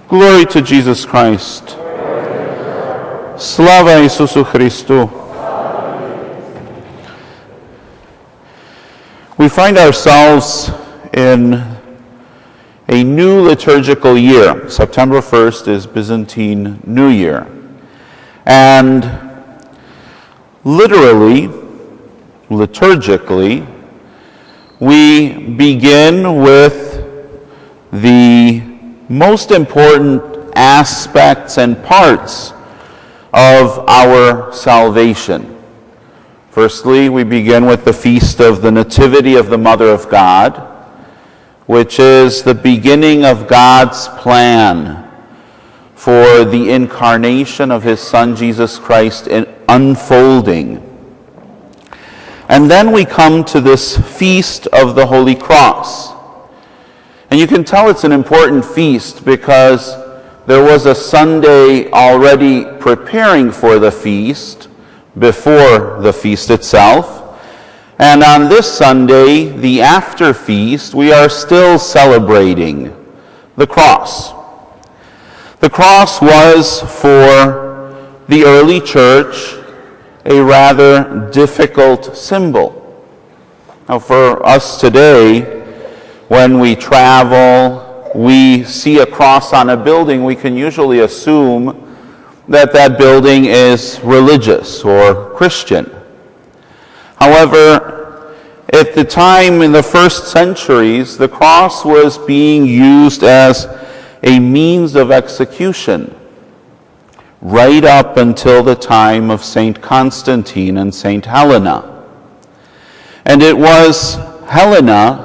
Glory to Jesus Christ. Slava Isusu Christu. We find ourselves in a new liturgical year. September 1st is Byzantine New Year. And literally, liturgically, we begin with the most important aspects and parts of our salvation. Firstly, we begin with the feast of the Nativity of the Mother of God, which is the beginning of God's plan for the incarnation of his Son, Jesus Christ, unfolding. And then we come to this feast of the Holy Cross. And you can tell it's an important feast because there was a Sunday already preparing for the feast before the feast itself. And on this Sunday, the after feast, we are still celebrating the cross. The cross was for the early church a rather difficult symbol. Now for us today, when we travel, we see a cross on a building, we can usually assume that that building is religious or Christian. However, at the time in the first centuries, the cross was being used as a means of execution right up until the time of St. Constantine and St. Helena. And it was Helena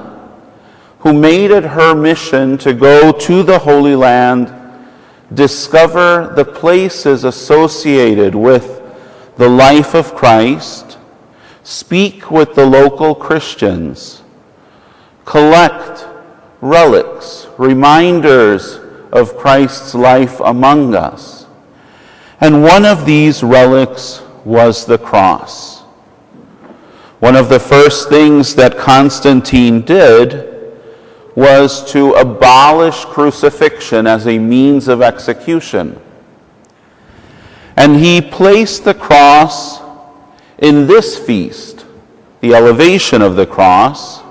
who made it her mission to go to the Holy Land, discover the places associated with the life of Christ, speak with the local Christians, collect relics, reminders of Christ's life among us. And one of these relics was the cross. One of the first things that Constantine did was to abolish crucifixion as a means of execution. And he placed the cross in this feast, the elevation of the cross,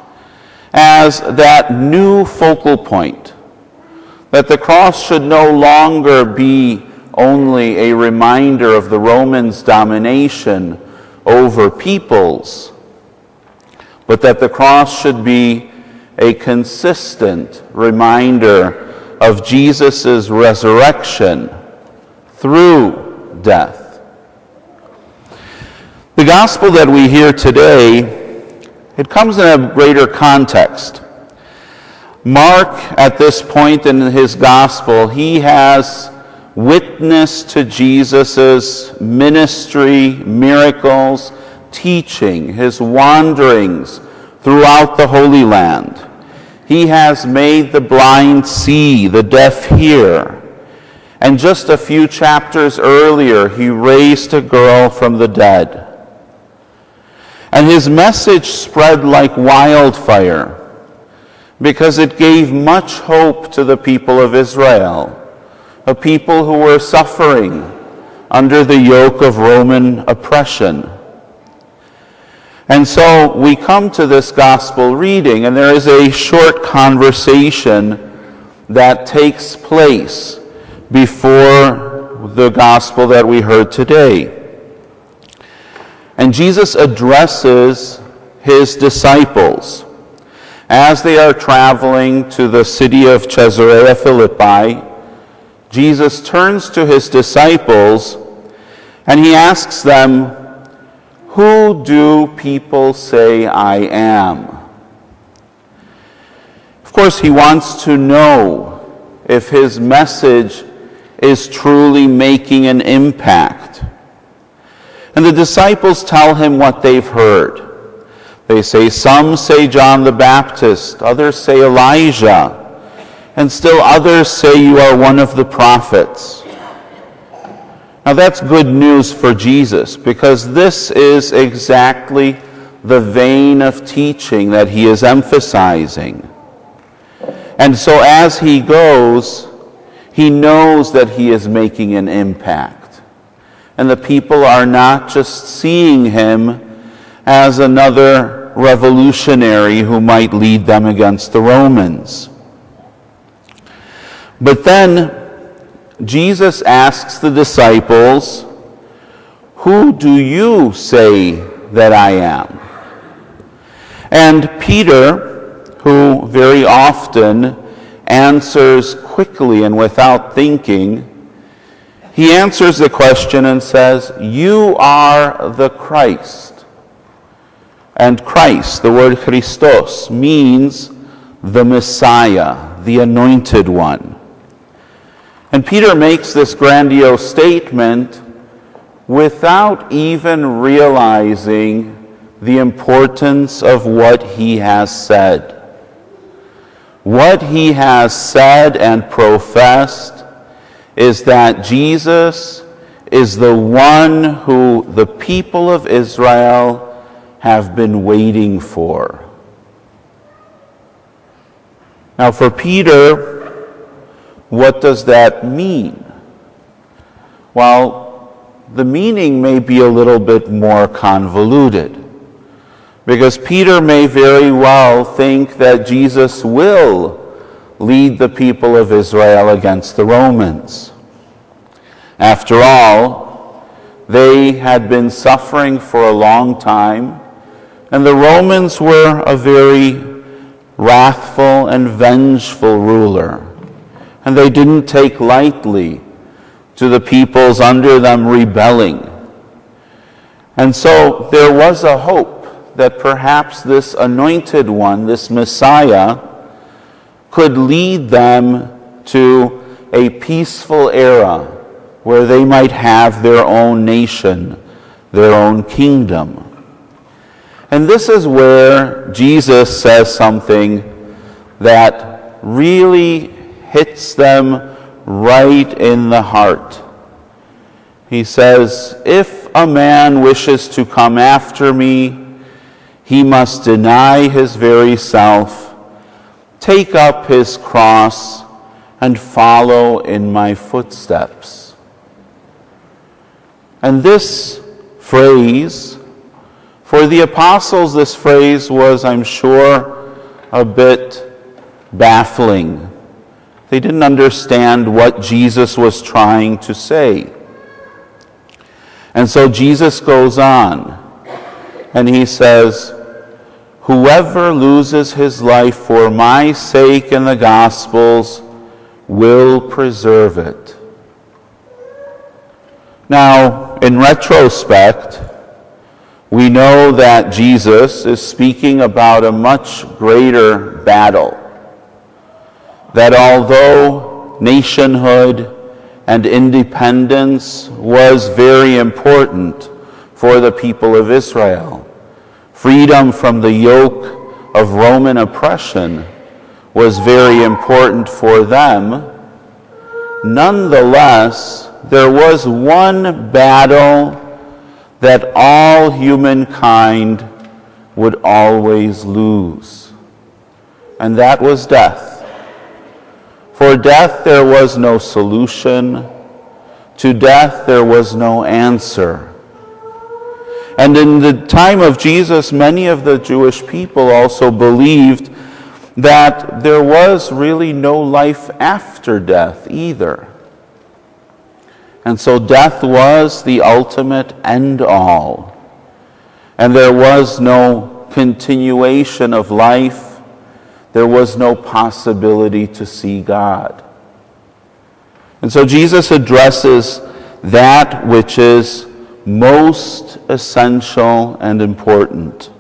as that new focal point, that the cross should no longer be only a reminder of the Romans' domination over peoples, but that the cross should be a consistent reminder of Jesus' resurrection through death. The gospel that we hear today, it comes in a greater context. Mark, at this point in his gospel, he has witnessed to Jesus' ministry, miracles, teaching, his wanderings throughout the Holy Land. He has made the blind see, the deaf hear. And just a few chapters earlier, he raised a girl from the dead. And his message spread like wildfire because it gave much hope to the people of Israel, a people who were suffering under the yoke of Roman oppression. And so we come to this gospel reading, and there is a short conversation that takes place before the gospel that we heard today. And Jesus addresses his disciples as they are traveling to the city of Caesarea Philippi. Jesus turns to his disciples and he asks them, "Who do people say I am?" Of course, he wants to know if his message is truly making an impact. And the disciples tell him what they've heard. They say, some say John the Baptist, others say Elijah, and still others say you are one of the prophets. Now that's good news for Jesus, because this is exactly the vein of teaching that he is emphasizing. And so as he goes, He knows that he is making an impact. And the people are not just seeing him as another revolutionary who might lead them against the Romans. But then Jesus asks the disciples, "Who do you say that I am?" And Peter, who very often answers quickly and without thinking, he answers the question and says, "You are the Christ." And Christ, the word Christos, means the Messiah, the Anointed One. And Peter makes this grandiose statement without even realizing the importance of what he has said. What he has said and professed is that Jesus is the one who the people of Israel have been waiting for. Now for Peter, what does that mean? Well, the meaning may be a little bit more convoluted, because Peter may very well think that Jesus will lead the people of Israel against the Romans. After all, they had been suffering for a long time, and the Romans were a very wrathful and vengeful ruler, and they didn't take lightly to the peoples under them rebelling. And so there was a hope that perhaps this Anointed One, this Messiah, could lead them to a peaceful era where they might have their own nation, their own kingdom. And this is where Jesus says something that really hits them right in the heart. He says, "If a man wishes to come after me, he must deny his very self, take up his cross, and follow in my footsteps." And this phrase, for the apostles, this phrase was, I'm sure, a bit baffling. They didn't understand what Jesus was trying to say. And so Jesus goes on, and he says, "Whoever loses his life for my sake and the gospel's will preserve it." Now, in retrospect, we know that Jesus is speaking about a much greater battle. That although nationhood and independence was very important for the people of Israel, freedom from the yoke of Roman oppression was very important for them, nonetheless, there was one battle that all humankind would always lose, and that was death. For death there was no solution. To death there was no answer. And in the time of Jesus, many of the Jewish people also believed that there was really no life after death either. And so death was the ultimate end-all. And there was no continuation of life. There was no possibility to see God. And so Jesus addresses that which is most essential and important.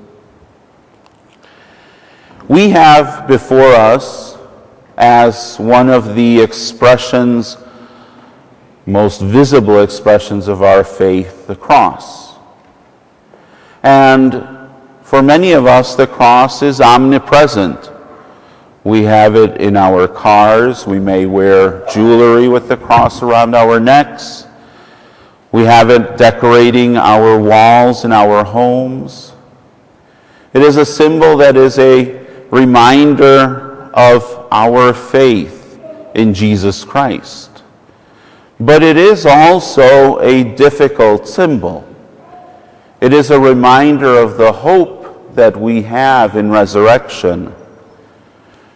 We have before us, as one of the expressions, most visible expressions of our faith, the cross. And for many of us, the cross is omnipresent. We have it in our cars. We may wear jewelry with the cross around our necks. We have it decorating our walls in our homes. It is a symbol that is a reminder of our faith in Jesus Christ. But it is also a difficult symbol. It is a reminder of the hope that we have in resurrection.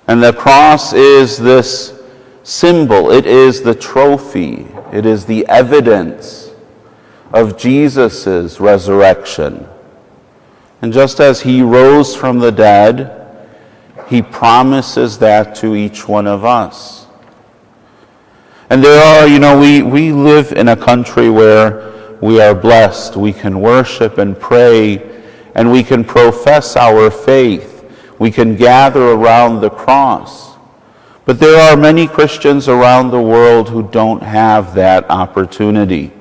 And the cross is this symbol. It is the trophy. It is the evidence of Jesus' resurrection. And just as he rose from the dead, he promises that to each one of us. And there are, we live in a country where we are blessed. We can worship and pray, and we can profess our faith. We can gather around the cross. But there are many Christians around the world who don't have that opportunity.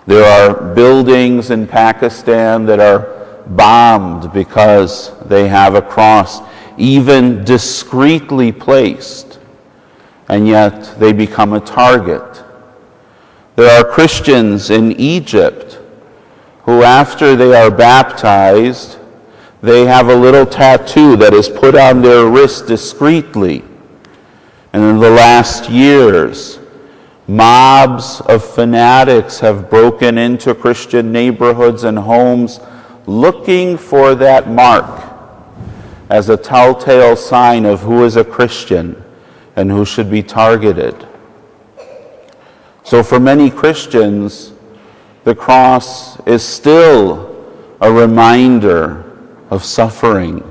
There are buildings in Pakistan that are bombed because they have a cross, even discreetly placed, and yet they become a target. There are Christians in Egypt who, after they are baptized, they have a little tattoo that is put on their wrist discreetly. And in the last years, mobs of fanatics have broken into Christian neighborhoods and homes looking for that mark as a telltale sign of who is a Christian and who should be targeted. So for many Christians, the cross is still a reminder of suffering.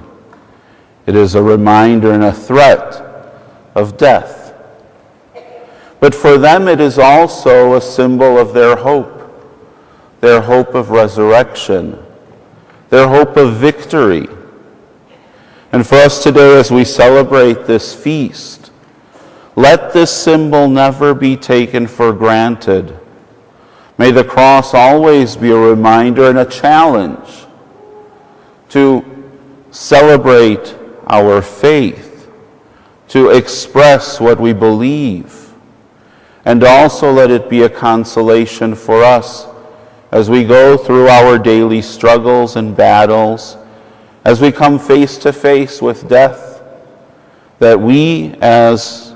It is a reminder and a threat of death. But for them, it is also a symbol of their hope of resurrection, their hope of victory. And for us today, as we celebrate this feast, let this symbol never be taken for granted. May the cross always be a reminder and a challenge to celebrate our faith, to express what we believe, and also let it be a consolation for us as we go through our daily struggles and battles, as we come face to face with death, that we as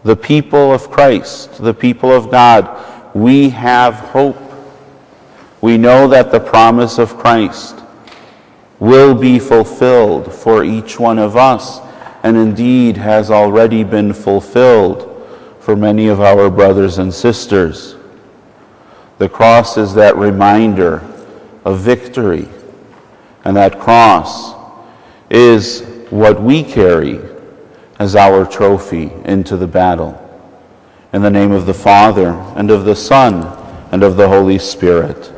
the people of Christ, the people of God, we have hope. We know that the promise of Christ will be fulfilled for each one of us, and indeed has already been fulfilled for many of our brothers and sisters. The cross is that reminder of victory, and that cross is what we carry as our trophy into the battle. In the name of the Father, and of the Son, and of the Holy Spirit.